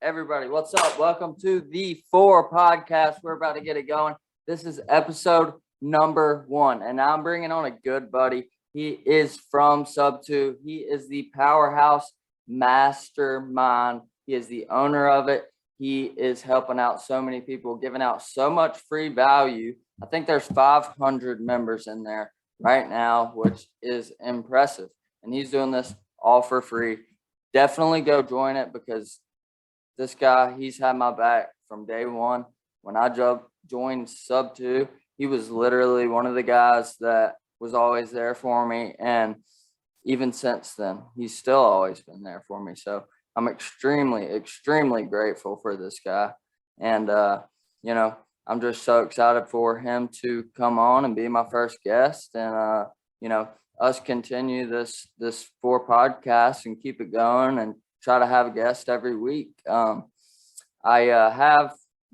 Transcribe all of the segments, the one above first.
everybody, what's up? Welcome to the 4 podcast. We're about to get it going. This is episode number 1, and now I'm bringing on a good buddy. He is from Sub 2. He is the powerhouse mastermind. He is the owner of it. He is helping out so many people, giving out so much free value. I think there's 500 members in there right now, which is impressive. And he's doing this all for free. Definitely go join it because this guy, he's had my back from day one. When I joined Sub 2, he was literally one of the guys that was always there for me. And even since then, he's still always been there for me. So I'm extremely, extremely grateful for this guy. And, I'm just so excited for him to come on and be my first guest. And, us continue this 4 podcasts and keep it going and try to have a guest every week. I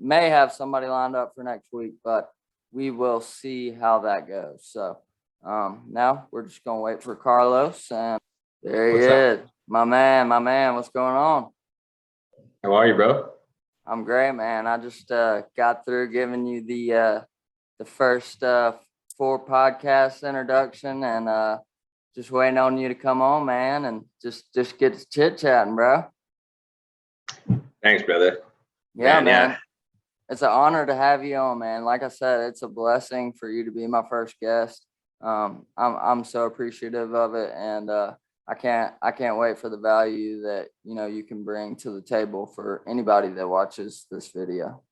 may have somebody lined up for next week, but we will see how that goes. So now we're just gonna wait for Carlos, and there he is. My man, what's going on? How are you, bro? I'm great, man. I just got through giving you the first 4 podcast introduction, and just waiting on you to come on, man, and just get to chit chatting, bro. Thanks, brother. Yeah, man. It's an honor to have you on, man. Like I said, it's a blessing for you to be my first guest. I'm so appreciative of it, and I can't wait for the value that you can bring to the table for anybody that watches this video.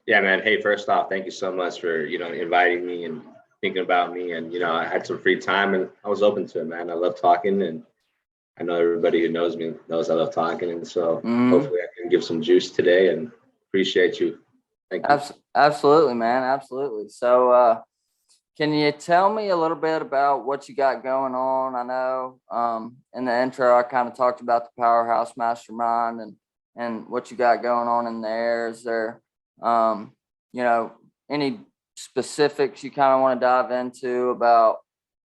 Yeah, man. Hey, first off, thank you so much for inviting me and thinking about me. And I had some free time and I was open to it, man. I love talking, and I know everybody who knows me knows I love talking, and so hopefully I can give some juice today, and appreciate you. Thank you. Absolutely, man. Absolutely. So can you tell me a little bit about what you got going on? I know in the intro I kind of talked about the Powerhouse Mastermind and what you got going on in there. Is there any specifics you kind of want to dive into about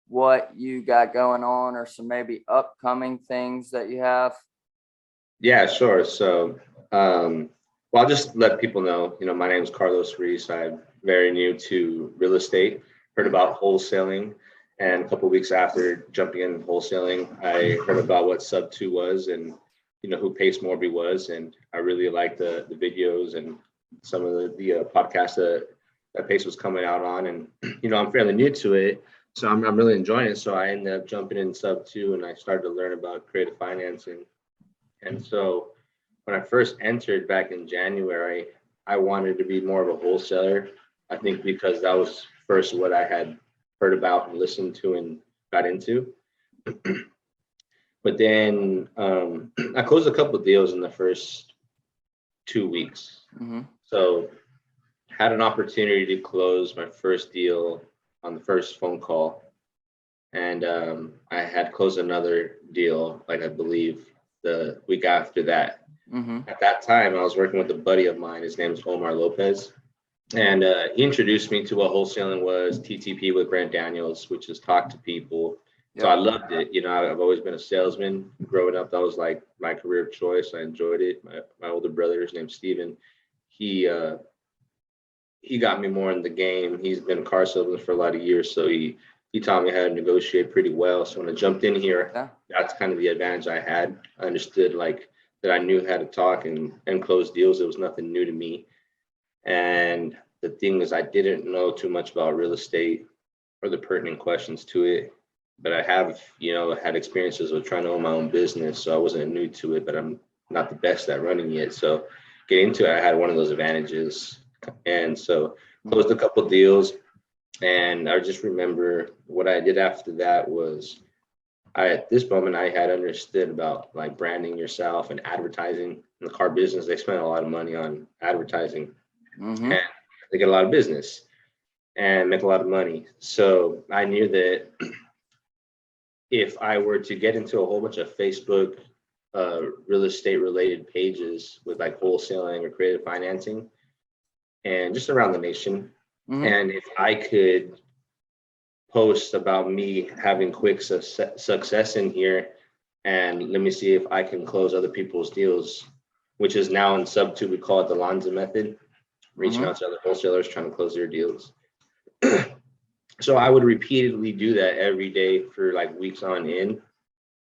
what you got going on, or some maybe upcoming things that you have? Yeah, sure. So I'll just let people know, my name is Carlos Ruiz. I'm very new to real estate. Heard about wholesaling, and a couple of weeks after jumping in wholesaling, I heard about what Sub 2 was, and who Pace Morby was, and I really liked the videos and some of the podcasts that Pace was coming out on, and I'm fairly new to it, so I'm really enjoying it. So I ended up jumping in Sub 2, and I started to learn about creative financing. And so when I first entered back in January, I wanted to be more of a wholesaler. I think because that was first what I had heard about and listened to and got into. But then I closed a couple of deals in the first 2 weeks. Mm-hmm. So had an opportunity to close my first deal on the first phone call. And I had closed another deal, like I believe the week after that. Mm-hmm. At that time, I was working with a buddy of mine. His name is Omar Lopez. And he introduced me to what wholesaling was, TTP with Grant Daniels, which is talk to people. Yep. So I loved it. I've always been a salesman. Growing up, that was like my career of choice. I enjoyed it. My older brother, his name's Steven, he got me more in the game. He's been a car salesman for a lot of years, so he taught me how to negotiate pretty well. So when I jumped in here, that's kind of the advantage I had. I understood that I knew how to talk and close deals. It was nothing new to me. And the thing is, I didn't know too much about real estate or the pertinent questions to it, but I have, had experiences with trying to own my own business. So I wasn't new to it, but I'm not the best at running it. So getting into it, I had one of those advantages. And so closed a couple of deals. And I just remember what I did after that was at this moment, I had understood about like branding yourself and advertising. In the car business, they spend a lot of money on advertising. Mm-hmm. And they get a lot of business and make a lot of money. So I knew that if I were to get into a whole bunch of Facebook real estate related pages with like wholesaling or creative financing and just around the nation, and if I could post about me having quick success in here, and let me see if I can close other people's deals which is now in sub two, we call it the Lanza method, reaching Mhm. out to other wholesalers, trying to close their deals. So I would repeatedly do that every day for like weeks on end.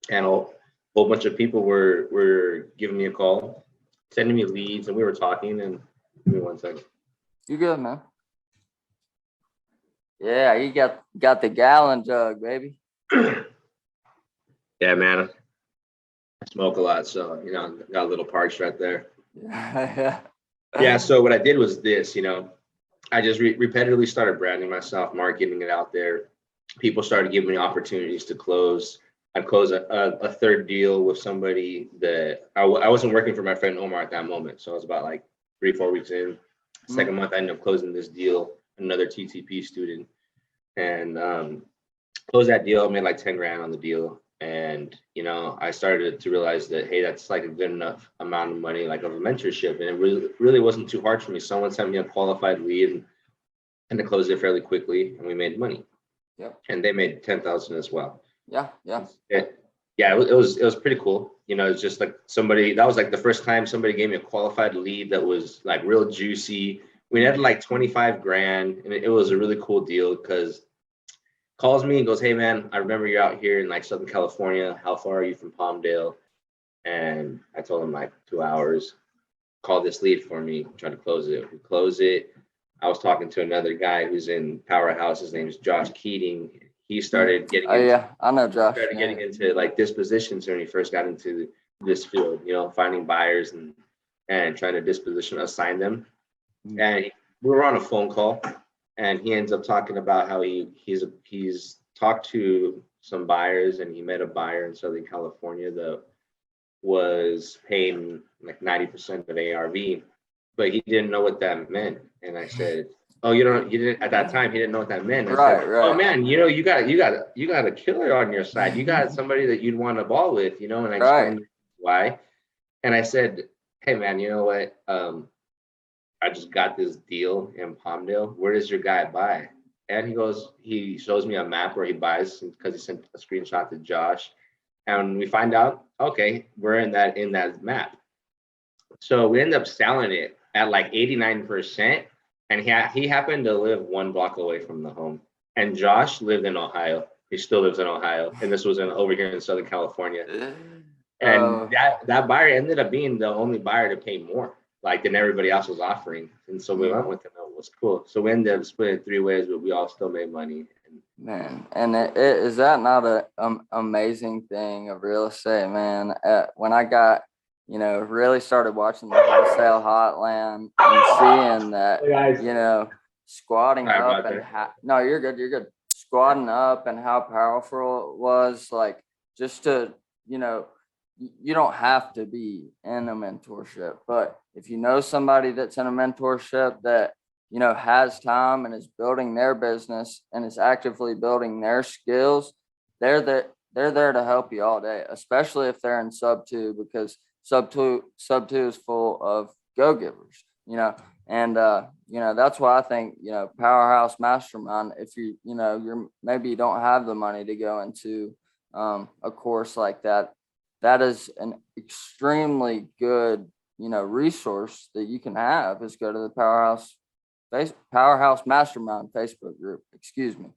And a whole bunch of people were giving me a call, sending me leads, and we were talking. And give me 1 second. You good, man? Yeah, you got the gallon jug, baby. Yeah, man. I smoke a lot, so got a little parched right there. Yeah. Yeah. So what I did was this, I just repetitively started branding myself, marketing it out there. People started giving me opportunities to close. I'd close a third deal with somebody that I wasn't working for my friend Omar at that moment. So it was about like 3-4 weeks in. Second month, I ended up closing this deal, another TTP student, and closed that deal. I made like 10 grand on the deal. And, I started to realize that, hey, that's like a good enough amount of money, like of a mentorship. And it really wasn't too hard for me. Someone sent me a qualified lead and I closed it fairly quickly and we made money. Yep. And they made 10,000 as well. Yeah. It was pretty cool. It's just like that was like the first time somebody gave me a qualified lead that was like real juicy. We had like 25 grand and it was a really cool deal because calls me and goes, hey man, I remember you're out here in like Southern California. How far are you from Palmdale? And I told him like 2 hours. Call this lead for me, try to close it. We close it. I was talking to another guy who's in Powerhouse. His name is Josh Keating. He started getting I know Josh. Started getting into like dispositions when he first got into this field, finding buyers and trying to assign them. And we were on a phone call and he ends up talking about how he's talked to some buyers and he met a buyer in Southern California that was paying like 90% of ARV, but he didn't know what that meant. And I said, oh, you didn't at that time, he didn't know what that meant. I said, Right. oh man, you got a killer on your side. You got somebody that you'd want to ball with, and I explained why. And I said, hey man, you know what? I just got this deal in Palmdale. Where does your guy buy? And he shows me a map where he buys because he sent a screenshot to Josh. And we find out, okay, we're in that map. So we end up selling it at like 89%. And he happened to live 1 block away from the home. And Josh lived in Ohio. He still lives in Ohio. And this was over here in Southern California. And that buyer ended up being the only buyer to pay more, like than everybody else was offering. And so we went with him. It was cool. So we ended up splitting 3 ways, but we all still made money. Man, and is that not a amazing thing of real estate, man? When I got, really started watching the wholesale hotline and seeing that, squatting up and no, you're good. Squatting up and how powerful it was, like just to, you don't have to be in a mentorship, but if you know somebody that's in a mentorship that has time and is building their business and is actively building their skills, they're there to help you all day, especially if they're in sub 2, because sub two is full of go-givers, and that's why I think, Powerhouse Mastermind, if you're maybe you don't have the money to go into a course like that, that is an extremely good, resource that you can have, is go to the Powerhouse Mastermind Facebook group, excuse me.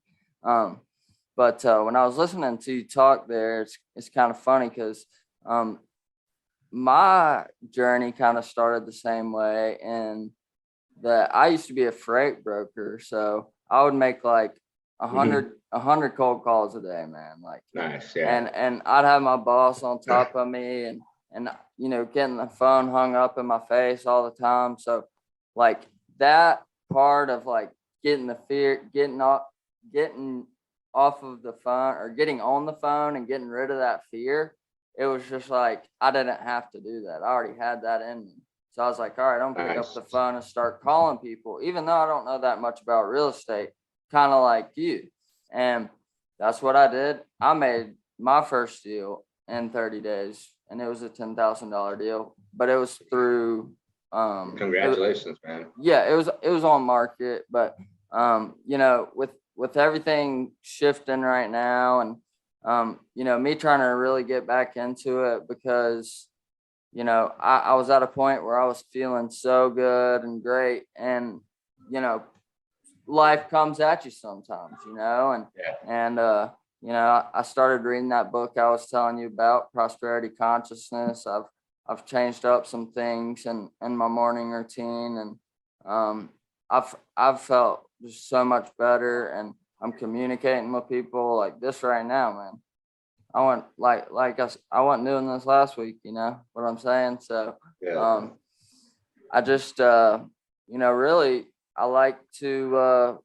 But when I was listening to you talk there, it's kind of funny because my journey kind of started the same way, and that I used to be a freight broker, so I would make like 100 cold calls a day, man. Like nice, yeah. And I'd have my boss on top of me, and getting the phone hung up in my face all the time. So like that part of like getting off of the phone, or getting on the phone and getting rid of that fear, it was just like I didn't have to do that. I already had that in me. So I was like, all right, I'm gonna pick up the phone and start calling people, even though I don't know that much about real estate, kind of like you. And that's what I did. I made my first deal in 30 days, and it was a $10,000 deal, but it was through congratulations, man. Yeah, it was on market, but with everything shifting right now, and me trying to really get back into it, because you know, I was at a point where I was feeling so good and great, and you know, life comes at you sometimes, you know, and you know, I started reading that book I was telling you about, Prosperity Consciousness. I've changed up some things in my morning routine, and I've felt just so much better, and I'm communicating with people like this right now, man. I want I wasn't doing this last week, you know what I'm saying? So I just you know, really I like to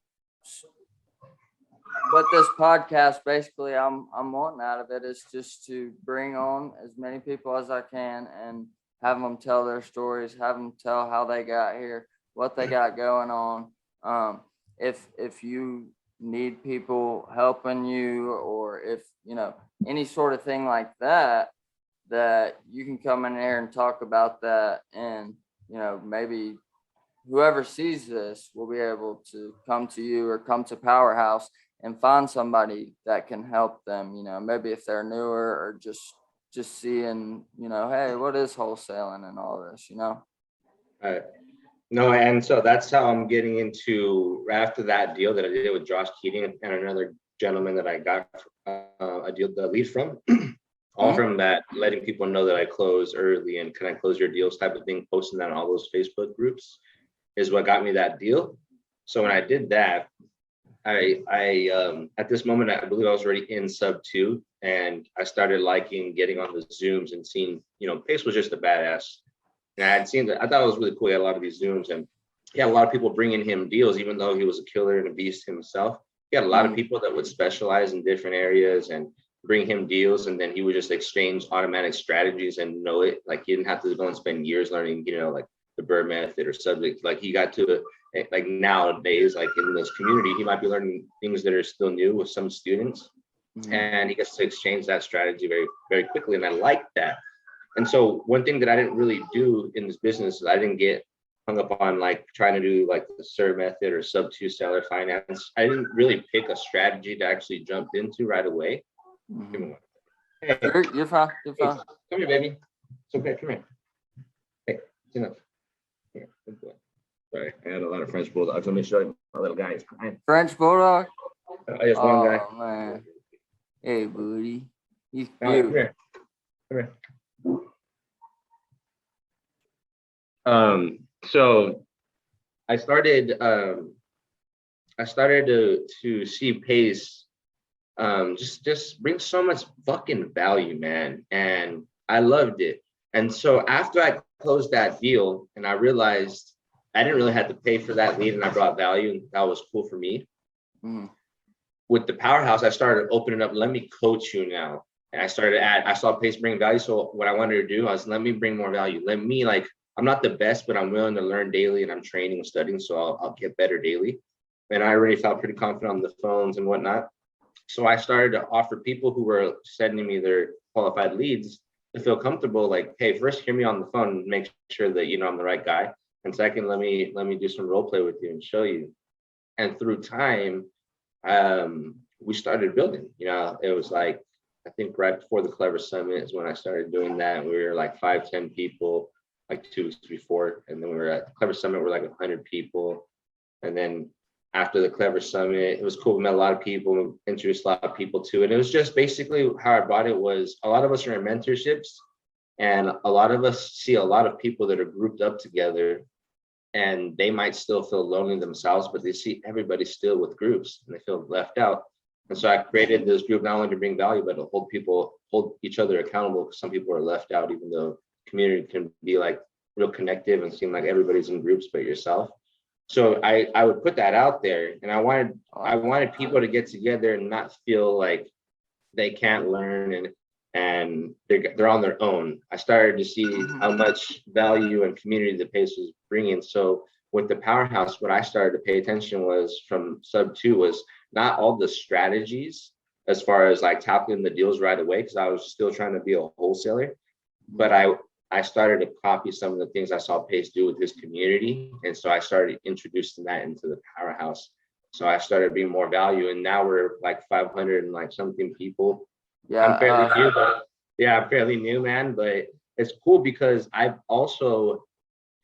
what this podcast basically I'm wanting out of it is just to bring on as many people as I can and have them tell their stories, have them tell how they got here, what they got going on. If you need people helping you, or if you know any sort of thing like that, that you can come in here and talk about that, and you know, maybe whoever sees this will be able to come to you or come to Powerhouse and find somebody that can help them, you know, maybe if they're newer or just seeing, you know, hey, what is wholesaling and all this, you know? No, and so that's how I'm getting into, after that deal that I did with Josh Keating and another gentleman that I got the lead from, all from that, letting people know that I close early and can I close your deals type of thing, posting that on all those Facebook groups is what got me that deal. So when I did that, I at this moment, I believe I was already in sub 2, and I started liking getting on the Zooms and seeing, you know, Pace was just a badass. And I had seen that. I thought it was really cool. He had a lot of these Zooms, and he had a lot of people bringing him deals, even though he was a killer and a beast himself. He had a lot of people that would specialize in different areas and bring him deals. And then he would just exchange automatic strategies and know it. Like, he didn't have to go and spend years learning, you know, like the Bird method or subjects. Like, he got to, like, nowadays, like in this community, he might be learning things that are still new with some students. And he gets to exchange that strategy very, very quickly. And I like that. And so one thing that I didn't really do in this business is I didn't get hung up on like trying to do like the SIR method or sub 2 seller finance. I didn't really pick a strategy to actually jump into right away. Hey, you're fine. You're fine. Come here, baby. It's okay. Come here. Hey, it's enough. Here, good boy. Sorry, I had a lot of French bulldogs. Let me show you my little guy. French bulldog? I just one guy. Oh man. Hey, buddy. He's cute. Come here. Come here. So I started to see Pace just bring so much fucking value, man. And I loved it. And so after I closed that deal and I realized I didn't really have to pay for that lead and I brought value, and that was cool for me. With the Powerhouse, I started opening up, let me coach you now. And I saw Pace bring value. So what I wanted to do was let me bring more value. Let me, like, I'm not the best, but I'm willing to learn daily and I'm training and studying. So I'll get better daily. And I already felt pretty confident on the phones and whatnot. So I started to offer people who were sending me their qualified leads to feel comfortable, like, hey, first hear me on the phone and make sure that, you know, I'm the right guy. And second, let me do some role play with you and show you. And through time, we started building, you know, it was like, I think right before the Clever Summit is when I started doing that. We were like 5-10 people, like 2 weeks before. And then we were at the Clever Summit, we're like 100 people. And then after the Clever Summit, it was cool. We met a lot of people, introduced a lot of people to it. And it was just basically how I brought it was a lot of us are in mentorships, and a lot of us see a lot of people that are grouped up together, and they might still feel lonely themselves, but they see everybody still with groups and they feel left out. And so I created this group not only to bring value, but to hold each other accountable, because some people are left out, even though community can be like real connective and seem like everybody's in groups but yourself. So I would put that out there, and I wanted people to get together and not feel like they can't learn and they're on their own. I started to see how much value and community the Pace was bringing. So with the Powerhouse, what I started to pay attention was from sub 2 was not all the strategies as far as like tackling the deals right away, because I was still trying to be a wholesaler, but I started to copy some of the things I saw Pace do with his community. And so I started introducing that into the Powerhouse. So I started bringing more value, and now we're like 500 and like something people. Yeah, I'm fairly new, man, but it's cool because I've also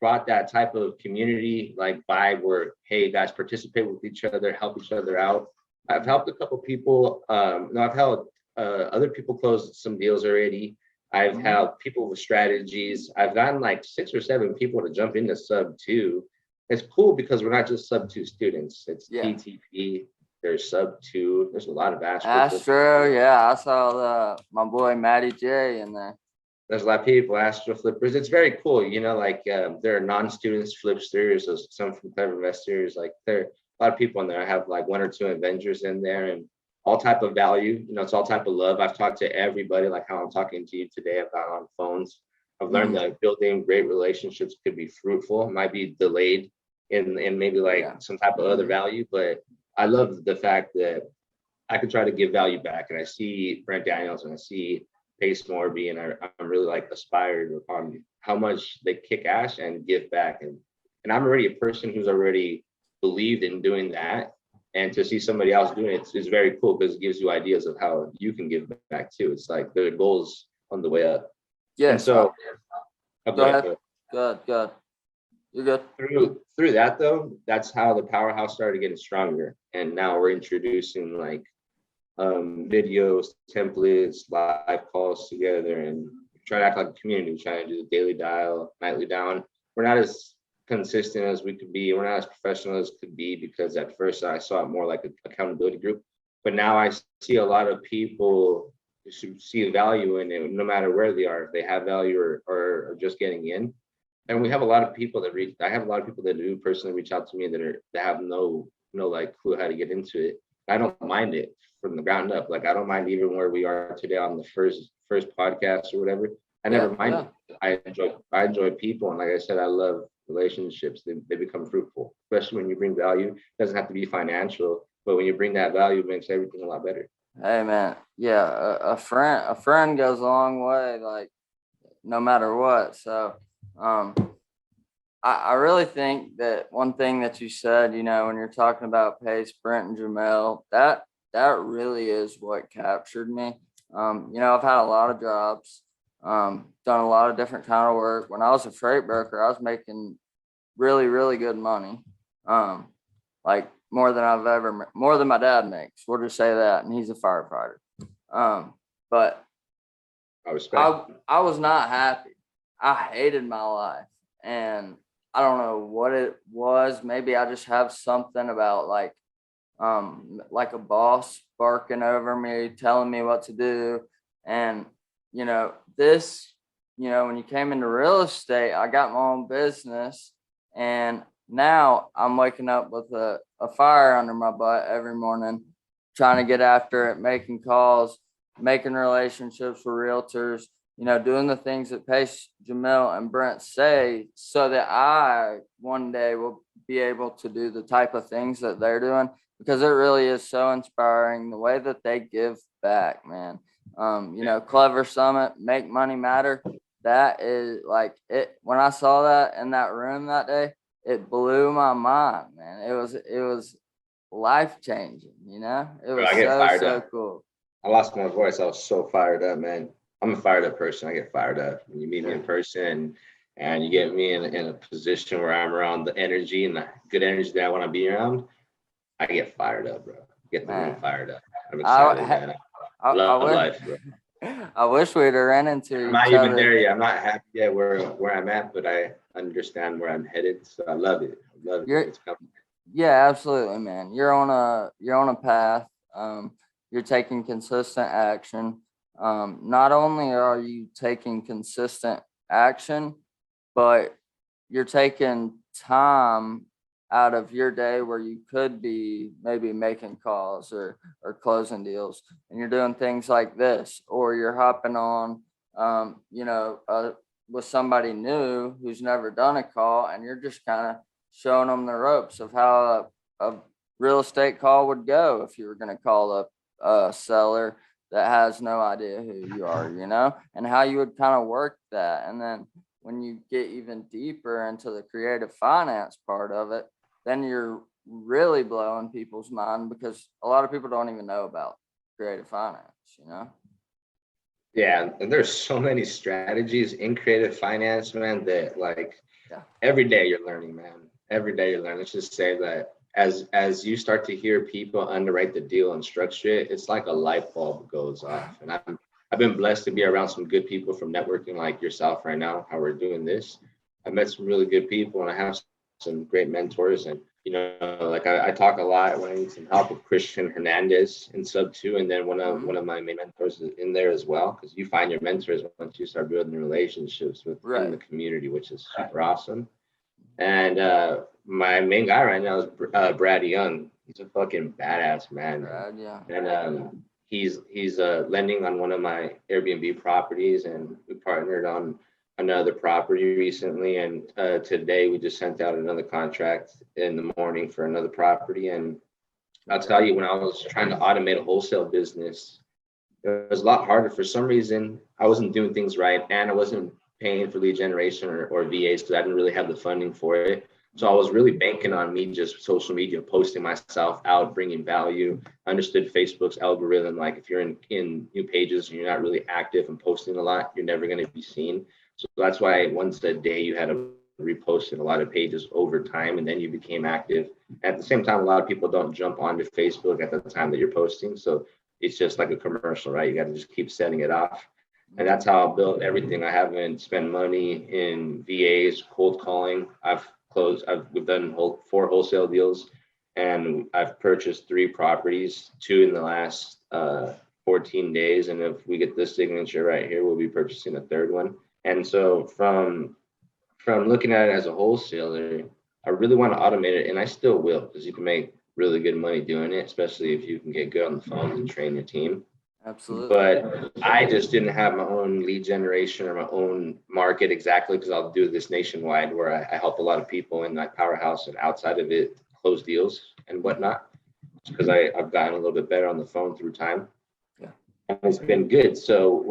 brought that type of community like vibe where, hey guys, participate with each other, help each other out. I've helped a couple people. No, I've helped other people close some deals already. I've helped people with strategies. I've gotten like 6 or 7 people to jump into sub 2. It's cool because we're not just sub 2 students. It's TTP. There's sub 2. There's a lot of Astro. Yeah, I saw my boy Matty J in there. There's a lot of people, Astro flippers. It's very cool, you know. Like there are non-students flipsters, so some from Clever Investors. Like there are a lot of people in there. I have like 1 or 2 Avengers in there, and all type of value. You know, it's all type of love. I've talked to everybody, like how I'm talking to you today. I've got on phones. I've learned that building great relationships could be fruitful. It might be delayed in maybe like some type of other value, but I love the fact that I could try to give value back. And I see Brent Daniels and I see Pace Morby, and I'm really like inspired upon how much they kick ass and give back. And I'm already a person who's already believed in doing that. And to see somebody else doing it is very cool because it gives you ideas of how you can give back too. It's like the goals on the way up. Yeah. And so go ahead. Good. You're good. Through that though, that's how the powerhouse started getting stronger. And now we're introducing like videos, templates, live calls together, and trying to act like a community. We're trying to do the daily dial, nightly down. We're not as consistent as we could be. We're not as professional as could be because at first I saw it more like an accountability group. But now I see a lot of people who see the value in it, no matter where they are, if they have value or just getting in. And we have a lot of people that I have a lot of people that do personally reach out to me that have no like clue how to get into it. I don't mind it from the ground up. Like I don't mind even where we are today on the first podcast or whatever. I never mind it. I enjoy people, and like I said, I love relationships. They become fruitful, especially when you bring value. It doesn't have to be financial, but when you bring that value, it makes everything a lot better. Hey man, yeah, a friend goes a long way, like no matter what. So I really think that one thing that you said, you know, when you're talking about Pace, Brent, and Jamel, that really is what captured me. You know, I've had a lot of jobs, done a lot of different kind of work. When I was a freight broker, I was making really, really good money. Like more than my dad makes. We'll just say that, and he's a firefighter. But I was not happy. I hated my life, and I don't know what it was. Maybe I just have something about like a boss barking over me, telling me what to do. And, you know, when you came into real estate, I got my own business, and now I'm waking up with a fire under my butt every morning, trying to get after it, making calls, making relationships with realtors, you know, doing the things that Pace, Jamel, and Brent say, so that I one day will be able to do the type of things that they're doing, because it really is so inspiring the way that they give back, man. You know, Clever Summit, Make Money Matter. That is like it. When I saw that in that room that day, it blew my mind, man. It was life changing, you know. It was so cool. I lost my voice. I was so fired up, man. I'm a fired up person. I get fired up when you meet me in person and you get me in a position where I'm around the energy and the good energy that I want to be around. I get fired up, bro. Get the room fired up. I'm excited, man. I love life, bro. I wish we'd have ran into each other. I'm not even there yet. I'm not happy yet where I'm at, but I understand where I'm headed. So I love it. I love it. It's coming. Yeah, absolutely, man. You're on a path. You're taking consistent action. Not only are you taking consistent action, but you're taking time out of your day where you could be maybe making calls or closing deals, and you're doing things like this, or you're hopping on, with somebody new who's never done a call, and you're just kind of showing them the ropes of how a real estate call would go if you were going to call a seller that has no idea who you are, you know, and how you would kind of work that. And then when you get even deeper into the creative finance part of it, then you're really blowing people's mind, because a lot of people don't even know about creative finance, you know? Yeah, and there's so many strategies in creative finance, man, that like Yeah. every day you're learning, man. Every day you're learning. Let's just say that as you start to hear people underwrite the deal and structure it, it's like a light bulb goes off. And I've been blessed to be around some good people from networking like yourself right now, how we're doing this. I met some really good people and I have some great mentors. And like I talk a lot when I need some help with Christian Hernandez in sub two, and then one of my main mentors is in there as well, because you find your mentors once you start building relationships within the community, which is super awesome. And my main guy right now is Brad Young. He's a fucking badass man. Brad, yeah. And he's lending on one of my Airbnb properties, and we partnered on another property recently. And today we just sent out another contract in the morning for another property. And I'll tell you, when I was trying to automate a wholesale business, it was a lot harder. For some reason, I wasn't doing things right, and I wasn't paying for lead generation or VAs because I didn't really have the funding for it. So I was really banking on me just social media, posting myself out, bringing value. I understood Facebook's algorithm. Like if you're in new pages and you're not really active and posting a lot, you're never going to be seen. So that's why once a day you had to repost in a lot of pages over time, and then you became active. At the same time, a lot of people don't jump onto Facebook at the time that you're posting. So it's just like a commercial, right? You got to just keep setting it off. And that's how I built everything. I haven't spent money in VAs, cold calling. We've done 4 wholesale deals, and I've purchased 3 properties, 2 in the last 14 days. And if we get this signature right here, we'll be purchasing a 3rd one. And so from looking at it as a wholesaler, I really want to automate it, and I still will, because you can make really good money doing it, especially if you can get good on the phone and train your team. Absolutely. But I just didn't have my own lead generation or my own market exactly, because I'll do this nationwide where I help a lot of people in that powerhouse and outside of it close deals and whatnot, because I've gotten a little bit better on the phone through time. Yeah. And it's been good. So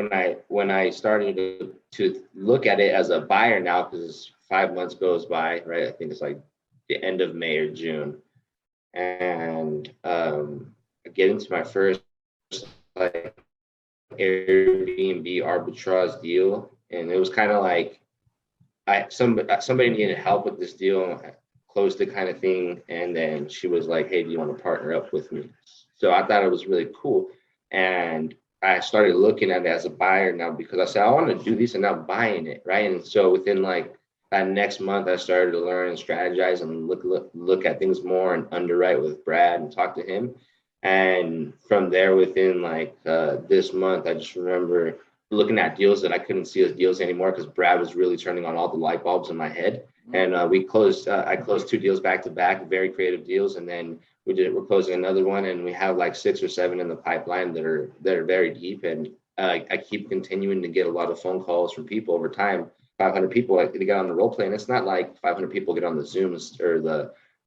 when I started to look at it as a buyer now, because 5 months goes by, right? I think it's like the end of May or June. And I get into my first like Airbnb arbitrage deal, and it was kind of like somebody needed help with this deal, closed it kind of thing, and then she was like, "Hey, do you want to partner up with me?" So I thought it was really cool, and I started looking at it as a buyer now, because I said I want to do this and not buying it, right? And so within like that next month, I started to learn and strategize and look at things more and underwrite with Brad and talk to him. And from there, within like this month, I just remember looking at deals that I couldn't see as deals anymore, because Brad was really turning on all the light bulbs in my head. And I closed 2 deals back to back, very creative deals. And then we're closing another one, and we have like 6 or 7 in the pipeline that are very deep. And I keep continuing to get a lot of phone calls from people over time. 500 people to get on the role play, and it's not like 500 people get on the Zooms or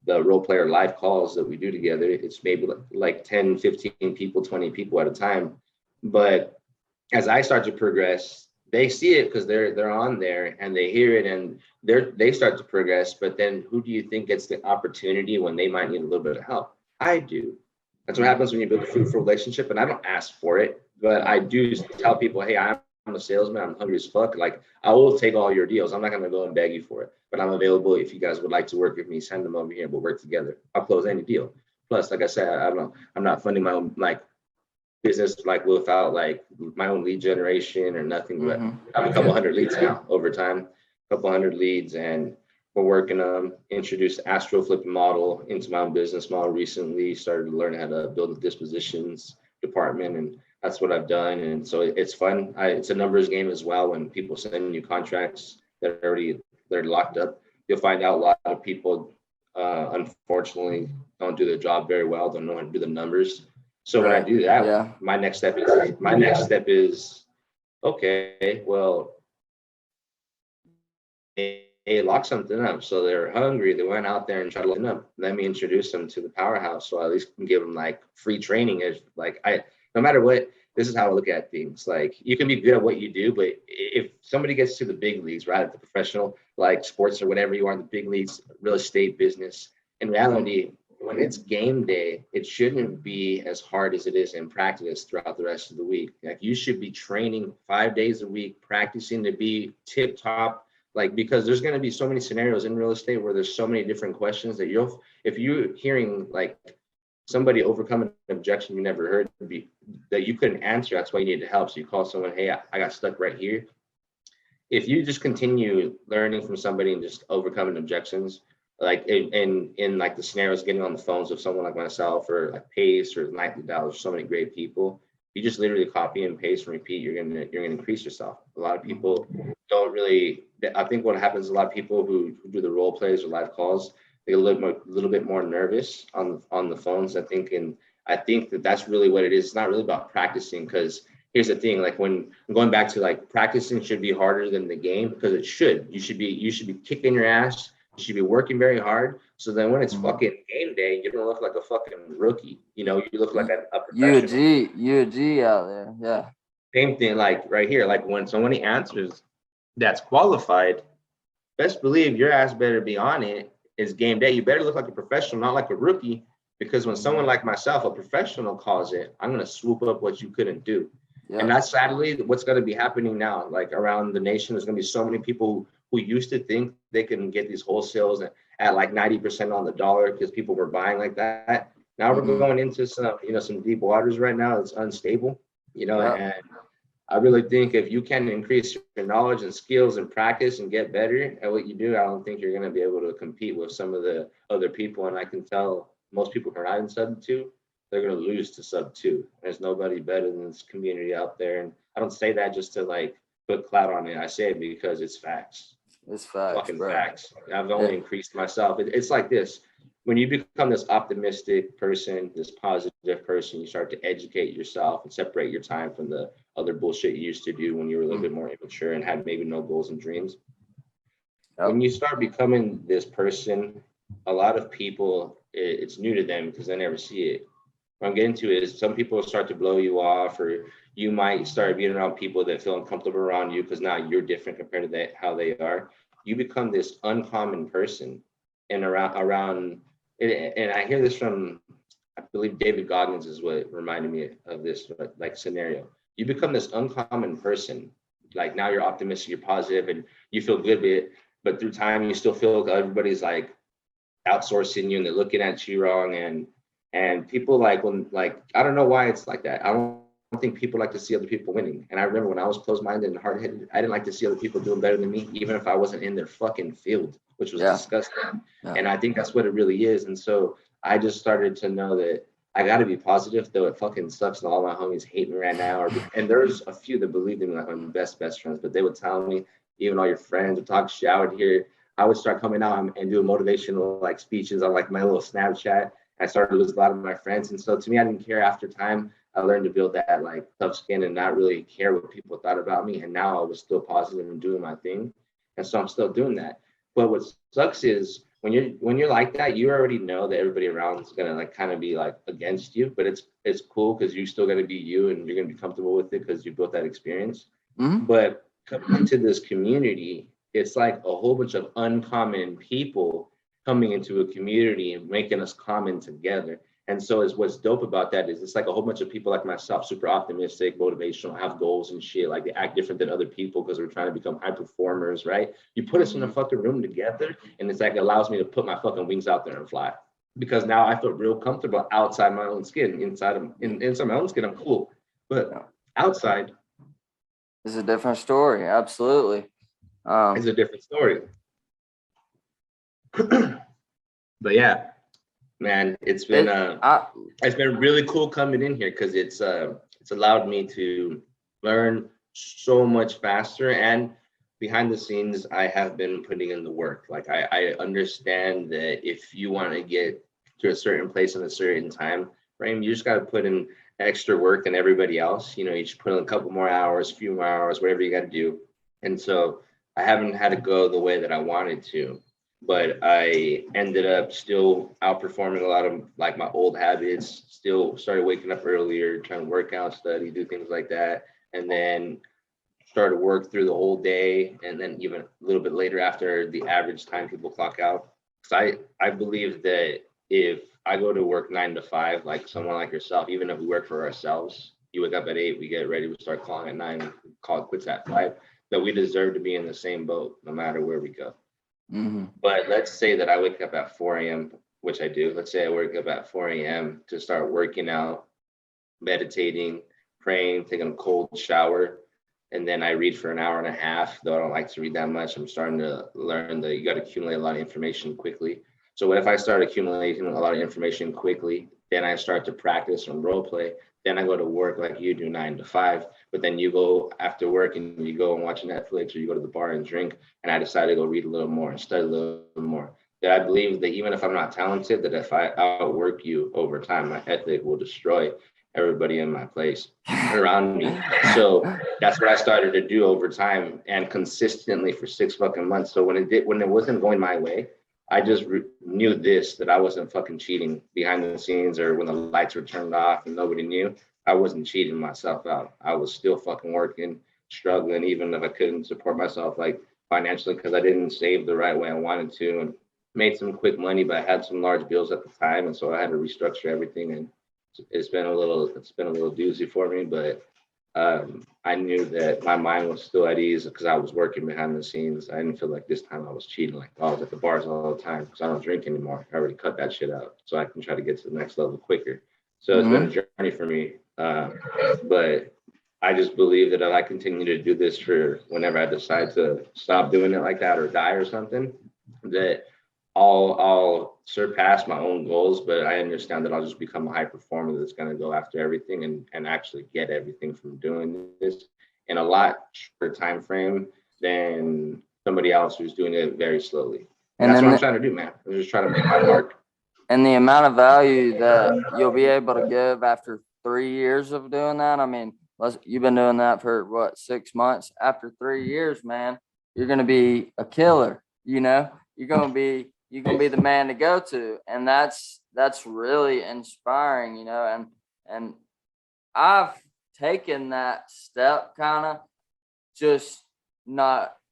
the role player live calls that we do together. It's maybe like 10, 15 people, 20 people at a time. But as I start to progress, they see it because they're on there and they hear it, and they start to progress. But then who do you think gets the opportunity when they might need a little bit of help? I do. That's what happens when you build a fruitful relationship. And I don't ask for it, but I do tell people, hey, I'm a salesman. I'm hungry as fuck. Like, I will take all your deals. I'm not going to go and beg you for it, but I'm available. If you guys would like to work with me, send them over here. We'll work together. I'll close any deal. Plus, like I said, I'm not funding my own like business like without like my own lead generation or nothing. But I have a couple hundred leads now over time, a couple hundred leads, and we're working on introduced astro flipping model into my own business model recently. Started to learn how to build a dispositions department, and that's what I've done. And so it's fun. It's a numbers game as well. When people send you contracts that they're locked up, you'll find out a lot of people unfortunately don't do their job very well, don't know how to do the numbers. So when I do that, my next step is okay, well, they lock something up, so they're hungry. They went out there and tried to lock it up. Let me introduce them to the powerhouse, so I at least can give them like free training. As like no matter what, this is how I look at things. Like, you can be good at what you do, but if somebody gets to the big leagues, right, at the professional like sports or whatever you are in the big leagues, real estate, business, in reality, when it's game day, it shouldn't be as hard as it is in practice throughout the rest of the week. Like you should be training 5 days a week, practicing to be tip top. Like, because there's going to be so many scenarios in real estate where there's so many different questions that if you're hearing like somebody overcome an objection you never heard that you couldn't answer, that's why you need help. So you call someone, hey, I got stuck right here. If you just continue learning from somebody and just overcoming objections, like in like the scenarios, getting on the phones of someone like myself or like Pace or Nightly Dollars, so many great people. You just literally copy and paste and repeat. You're gonna increase yourself. A lot of people don't really. I think what happens, a lot of people who do the role plays or live calls, they get a little bit more nervous on the phones. I think that's really what it is. It's not really about practicing, because here's the thing. Like when I'm going back to like practicing should be harder than the game, because it should. You should be kicking your ass. You should be working very hard. So then when it's fucking game day, you don't look like a fucking rookie. You know, you look like a professional. You a G out there. Yeah. Same thing like right here. Like when somebody answers that's qualified, best believe your ass better be on it. It's game day. You better look like a professional, not like a rookie. Because when someone like myself, a professional, calls it, I'm going to swoop up what you couldn't do. Yeah. And that's sadly what's going to be happening now. Like around the nation, there's going to be so many people who used to think they can get these wholesales at like 90% on the dollar because people were buying like that. Now we're going into some deep waters right now. It's unstable, and I really think if you can increase your knowledge and skills and practice and get better at what you do, I don't think you're going to be able to compete with some of the other people. And I can tell most people who are not in sub 2, they're going to lose to sub 2. There's nobody better than this community out there. And I don't say that just to like put clout on it. I say it because it's facts. It's facts. Fucking facts. I've only increased myself. It's like this. When you become this optimistic person, this positive person, you start to educate yourself and separate your time from the other bullshit you used to do when you were a little bit more immature and had maybe no goals and dreams. Yep. When you start becoming this person, a lot of people, it's new to them because they never see it. What I'm getting to is some people start to blow you off, or you might start being around people that feel uncomfortable around you because now you're different compared to how they are. You become this uncommon person, and around. And I hear this from, I believe David Goggins is what reminded me of this like scenario. You become this uncommon person. Like now you're optimistic, you're positive, and you feel good with it. But through time, you still feel everybody's like outsourcing you and they're looking at you wrong. And people I don't know why it's like that. I don't think people like to see other people winning. And I remember when I was closed-minded and hard-headed, I didn't like to see other people doing better than me, even if I wasn't in their fucking field, which was disgusting. Yeah. And I think that's what it really is. And so I just started to know that I got to be positive, though it fucking sucks and all my homies hate me right now. And there's a few that believed in me, like my best friends, but they would tell me, even all your friends would talk shit. I would start coming out and doing motivational like speeches on like my little Snapchat. I started to lose a lot of my friends. And so to me, I didn't care. After time, I learned to build that like tough skin and not really care what people thought about me. And now I was still positive and doing my thing. And so I'm still doing that. But what sucks is when you're like that, you already know that everybody around is gonna like kind of be like against you. But it's cool because you're still gonna be you and you're gonna be comfortable with it because you built that experience. Mm-hmm. But coming into this community, it's like a whole bunch of uncommon people coming into a community and making us common together. And so what's dope about that is it's like a whole bunch of people like myself, super optimistic, motivational, have goals and shit. Like they act different than other people because we're trying to become high performers, right? You put us in a fucking room together and it's like, it allows me to put my fucking wings out there and fly. Because now I feel real comfortable outside my own skin. Inside my own skin, I'm cool. But outside. It's a different story. Absolutely. It's a different story. But yeah. Man, it's been really cool coming in here because it's allowed me to learn so much faster, and behind the scenes I have been putting in the work. Like I understand that if you want to get to a certain place in a certain time frame, you just got to put in extra work than everybody else. You just put in a couple more hours, few more hours, whatever you got to do. And so I haven't had to go the way that I wanted to. But I ended up still outperforming a lot of like my old habits, still started waking up earlier, trying to work out, study, do things like that. And then started work through the whole day. And then even a little bit later after the average time people clock out. So I believe that if I go to work 9 to 5, like someone like yourself, even if we work for ourselves, you wake up at 8, we get ready, we start calling at 9, call it quits at 5, that we deserve to be in the same boat no matter where we go. Mm-hmm. But let's say that I wake up at 4 a.m., which I do. Let's say I wake up at 4 a.m. to start working out, meditating, praying, taking a cold shower, and then I read for an hour and a half, though I don't like to read that much. I'm starting to learn that you got to accumulate a lot of information quickly. So what if I start accumulating a lot of information quickly, then I start to practice and role play, then I go to work like you do 9 to 5, but then you go after work and you go and watch Netflix or you go to the bar and drink, and I decide to go read a little more and study a little more. That I believe that even if I'm not talented, that if I outwork you over time, my ethic will destroy everybody in my place around me. So that's what I started to do over time and consistently for 6 fucking months. So when it wasn't going my way, I just knew that I wasn't fucking cheating behind the scenes, or when the lights were turned off and nobody knew, I wasn't cheating myself out. I was still fucking working, struggling, even if I couldn't support myself like financially, because I didn't save the right way I wanted to, and made some quick money, but I had some large bills at the time, and so I had to restructure everything. And it's been a little doozy for me, but I knew that my mind was still at ease because I was working behind the scenes. I didn't feel like this time I was cheating, like I was at the bars all the time, because I don't drink anymore. I already cut that shit out, so I can try to get to the next level quicker. So it's been a journey for me, but I just believe that if I continue to do this for whenever I decide to stop doing it like that or die or something, that I'll surpass my own goals, but I understand that I'll just become a high performer that's going to go after everything and actually get everything from doing this in a lot shorter time frame than somebody else who's doing it very slowly. And that's what I'm trying to do, man. I'm just trying to make my mark. And the amount of value that you'll be able to give after 3 years of doing that. I mean, you've been doing that for what, 6 months? After 3 years, man, you're going to be a killer. You know, you're going to be the man to go to. And that's really inspiring, you know, and I've taken that step kind of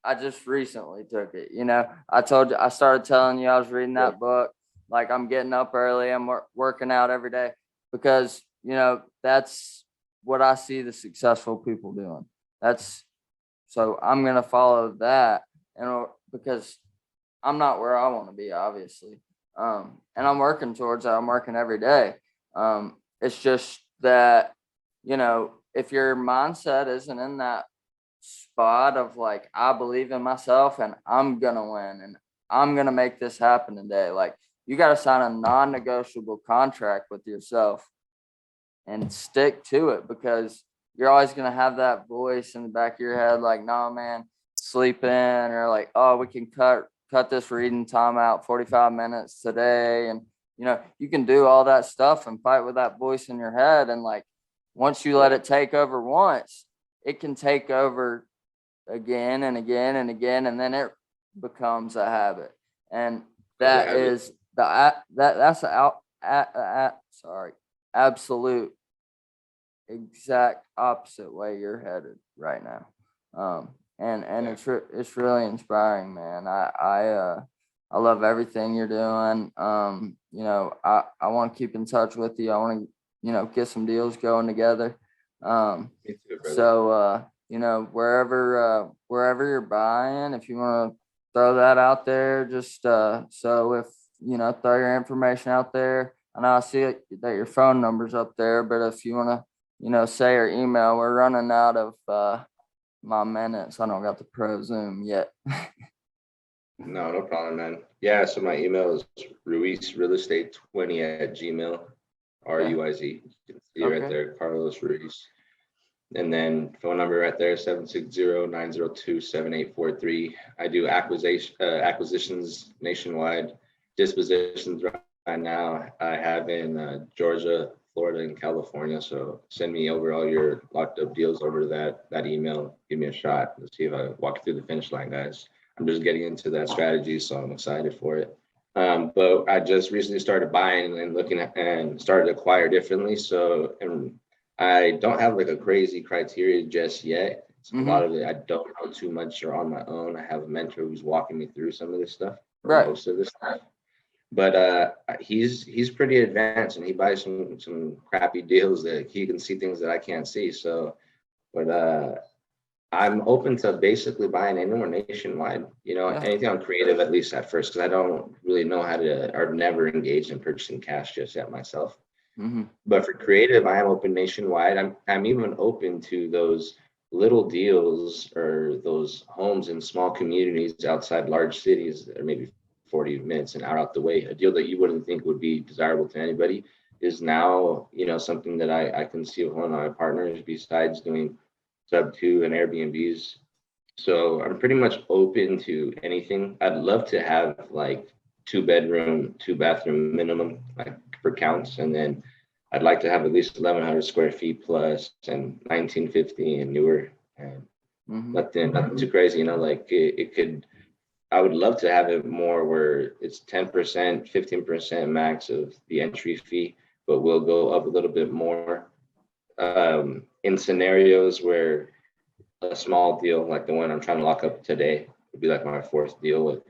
I just recently took it, you know. I started telling you I was reading that book. Like, I'm getting up early, I'm working out every day, because, you know, that's what I see the successful people doing. So I'm going to follow that, and because I'm not where I want to be, obviously. And I'm working towards that. I'm working every day. It's just that, you know, if your mindset isn't in that spot of like, I believe in myself and I'm going to win and I'm going to make this happen today. Like, you got to sign a non-negotiable contract with yourself and stick to it, because you're always going to have that voice in the back of your head. Like, nah, man, sleep in, or like, oh, we can cut this reading time out 45 minutes today. And, you know, you can do all that stuff and fight with that voice in your head. And like, once you let it take over once, it can take over again and again and again. And then it becomes a habit. And that's absolute exact opposite way you're headed right now. And it's really inspiring, man. I love everything you're doing. You know, I want to keep in touch with you. I want to, you know, get some deals going together. Me too, brother. So you know, wherever you're buying, if you want to throw that out there, just so if, you know, throw your information out there. I know I see that your phone number's up there, but if you want to, you know, say your email, we're running out of my minutes. I don't got the pro Zoom yet. No problem, man. Yeah, so my email is Ruiz Real Estate 20 at Gmail, RUIZ. You can see right there, Carlos Ruiz. And then phone number right there, 760-902-7843. I do acquisitions nationwide, dispositions right now. I have in Georgia, Florida, and California. So send me over all your locked up deals over to that email. Give me a shot. Let's see if I walk through the finish line, guys. I'm just getting into that strategy, so I'm excited for it. But I just recently started buying and looking at and started to acquire differently. So, and I don't have like a crazy criteria just yet. A lot of it I don't know too much or on my own. I have a mentor who's walking me through some of this stuff, most of this stuff. But he's pretty advanced, and he buys some crappy deals that he can see things that I can't see. So, but I'm open to basically buying anywhere nationwide. Anything on creative, at least at first, because I don't really know how to, or never engaged in purchasing cash just yet myself. Mm-hmm. But for creative, I am open nationwide. I'm even open to those little deals or those homes in small communities outside large cities that are maybe 40 minutes an hour out the way. A deal that you wouldn't think would be desirable to anybody is now, something that I can see with one of my partners besides doing sub two and Airbnbs. So I'm pretty much open to anything. I'd love to have like 2 bedroom, 2 bathroom minimum, like for counts. And then I'd like to have at least 1,100 square feet plus and 1950 and newer, and nothing too crazy, like it could, I would love to have it more where it's 10%, 15% max of the entry fee, but we'll go up a little bit more in scenarios where a small deal like the one I'm trying to lock up today would be like my fourth deal with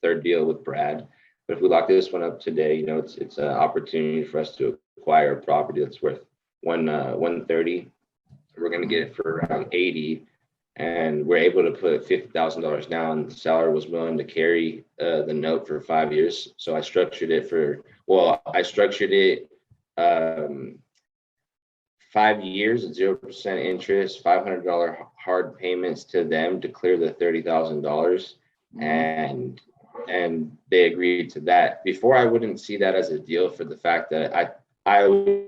third deal with Brad. But if we lock this one up today, it's an opportunity for us to acquire a property that's worth 130. We're going to get it for around 80, and we're able to put $50,000 down. The seller was willing to carry the note for 5 years. So I structured it 5 years at 0% interest, $500 hard payments to them to clear the $30,000, and they agreed to that. Before, I wouldn't see that as a deal for the fact that I always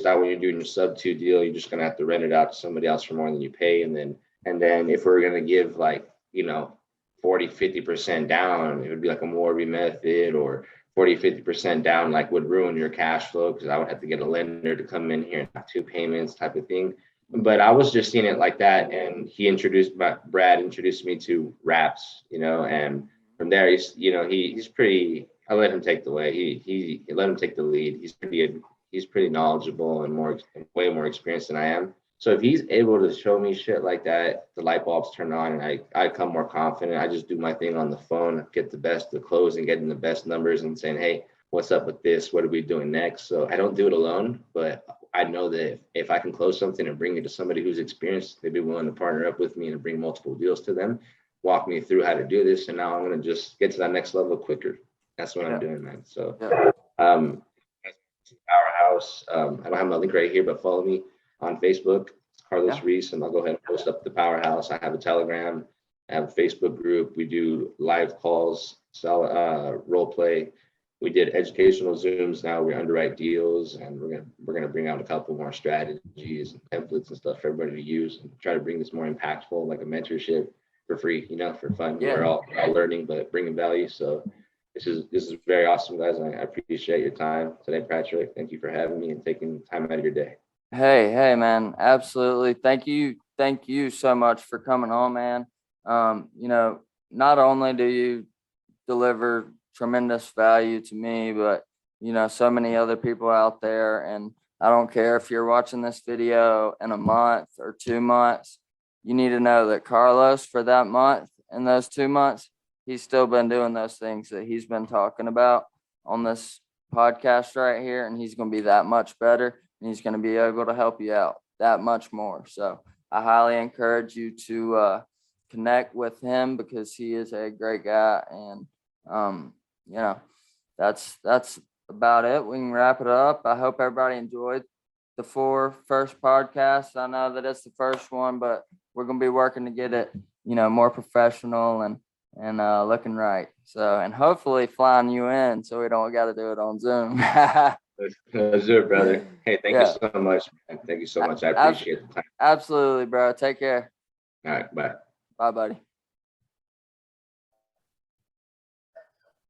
thought when you're doing your sub two deal, you're just gonna have to rent it out to somebody else for more than you pay, and then if we're gonna give 40-50% down, it would be like a Morby method, or 40-50% down would ruin your cash flow because I would have to get a lender to come in here and have 2 payments type of thing. But I was just seeing it like that, and Brad introduced me to wraps, and from there he's pretty. I let him take the way. He let him take the lead. He's pretty knowledgeable and way more experienced than I am. So if he's able to show me shit like that, the light bulbs turn on, and I come more confident. I just do my thing on the phone, get the close and getting the best numbers and saying, hey, what's up with this? What are we doing next? So I don't do it alone, but I know that if I can close something and bring it to somebody who's experienced, they'd be willing to partner up with me and bring multiple deals to them, walk me through how to do this. And now I'm going to just get to that next level quicker. That's what I'm doing, man. So, Powerhouse. I don't have my link right here, but follow me on Facebook, Carlos Ruiz, and I'll go ahead and post up the Powerhouse. I have a Telegram, I have a Facebook group. We do live calls, role play. We did educational Zooms. Now we underwrite deals, and we're gonna bring out a couple more strategies and templates and stuff for everybody to use, and try to bring this more impactful, like a mentorship for free, for fun. We're all learning, but bringing value. So this is very awesome, guys. I appreciate your time today, Patrick. Thank you for having me and taking time out of your day. Hey, man, absolutely. Thank you so much for coming on, man. Not only do you deliver tremendous value to me, but so many other people out there, and I don't care if you're watching this video in a month or 2 months, you need to know that Carlos, for that month and those 2 months, he's still been doing those things that he's been talking about on this podcast right here, and he's going to be that much better. And he's going to be able to help you out that much more. So I highly encourage you to connect with him, because he is a great guy. And, that's about it. We can wrap it up. I hope everybody enjoyed the first podcast. I know that it's the first one, but we're going to be working to get it, more professional and looking right. So, and hopefully flying you in so we don't got to do it on Zoom. Let's do it, brother. Hey, thank you so much, man. Thank you so much. I appreciate the time. Absolutely, bro. Take care. All right, bye. Bye, buddy.